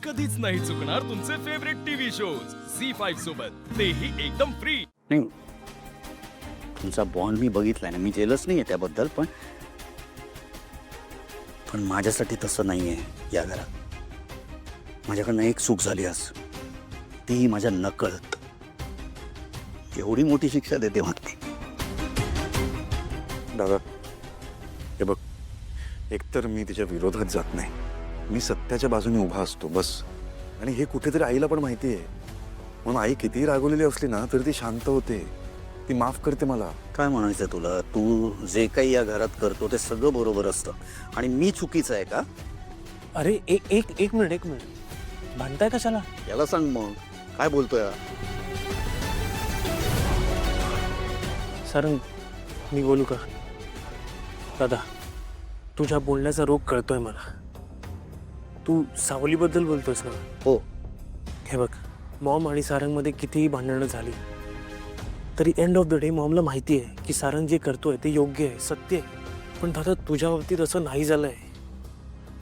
कधीच नाही चुकणार तुमचे फेवरेट टीव्ही शोज झी5 सोबत, तेही एकदम फ्री. नाही, तुमचा बॉन्ड मी बघितलाय ना, मी जेलच नाहीये त्याबद्दल, पण माझ्यासाठी तसं नाहीये. या घरात माझ्याकडनं एक चूक झाली आज, ती माझ्या नकळत एवढी मोठी शिक्षा देते मागते. दादा हे बघ, एकतर मी तिच्या विरोधात जात नाही, मी सत्याच्या बाजूने उभा असतो बस. आणि हे कुठेतरी आईला पण माहिती आहे, म्हणून आई कितीही रागवलेली असली ना तरी ती शांत होते, ती माफ करते मला. काय म्हणायचं तुला? तू जे काही या घरात करतो ते सगळं बरोबर असतं आणि मी चुकीचं आहे का? अरे एक मिनिट भांडताय कशाला? याला सांग मग, काय बोलतोय? सारंग, मी बोलू का? दादा, तुझ्या बोलण्याचा रोग कळतोय मला. तू सावलीबद्दल बोलतोयस ना? हो. हे बघ, मॉम आणि सारंगमध्ये कितीही भांडणं झाली तरी एंड ऑफ द डे मॉमला माहिती आहे की सारंग जे करतोय ते योग्य आहे, सत्य आहे. पण दादा, तुझ्या बाबतीत असं नाही झालंय.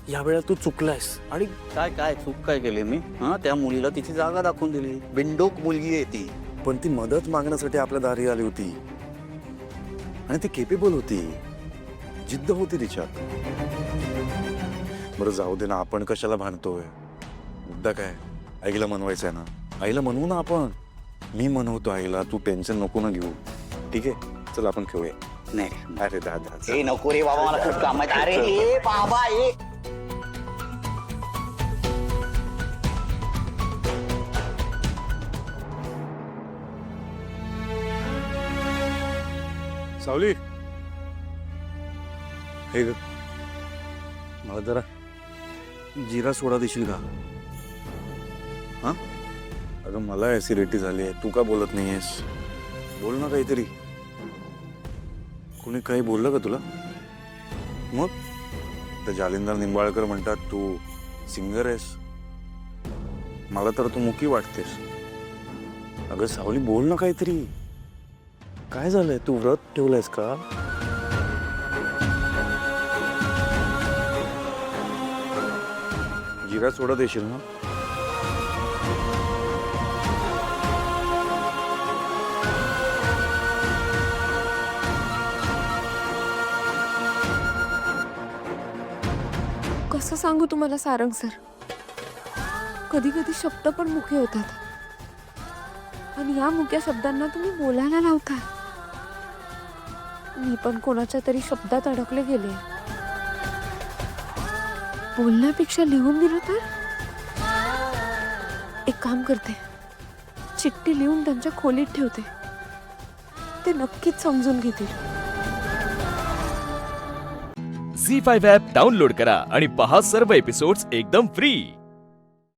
यावेळेला तू चुकलायस. आणि काय चूक काय केली मी? त्या मुलीला तिची जागा दाखवून दिली. बिंडोक मुलगी आहे ती. पण ती मदत मागण्यासाठी आपल्या दारी आली होती आणि ती केपेबल होती, जिद्द होती तिच्यात. बरं जाऊ दे ना, आपण कशाला भांडतोय? मुद्दा काय? आईला मनवायचं आहे ना, आईला मनवू ना आपण. मी मनवतो आईला, तू टेन्शन नको ना घेऊ. ठीक आहे, चल आपण खेळूया. नाही, अरे दादा हे नको रे बाबा, मला खूप काम आहे. अरे हे बाबा, हे सावली, हे ग, मला जरा जिरा सोडा देशील का? हा, अगं मला ऍसिडिटी झाली आहे, तू का बोलत नाहीयेस? बोल ना काहीतरी. कोणी काही बोललं का तुला? मग तर जालिंदर निंबाळकर म्हणतात तू सिंगर आहेस, मला तर तू मुकी वाटतेस. अगं सावली, बोल ना काहीतरी. काय झालंय? तू व्रत ठेवलंयस का? जिरा सोडा देशील ना? कसं सांगू तुम्हाला सारंग सर, कधी कधी शब्द पण मुके होतात आणि या मुक्या शब्दांना तुम्ही बोलायला लावता. मी पण कोणाच्या तरी शब्दात अडकले गेले. बोलण्यापेक्षा लिहून दिलं तर? एक काम करते, चिठ्ठी लिहून त्यांच्या खोलीत ठेवते, ते नक्कीच समजून घेतील. झी5 ॲप डाउनलोड करा आणि पहा सर्व एपिसोड्स एकदम फ्री.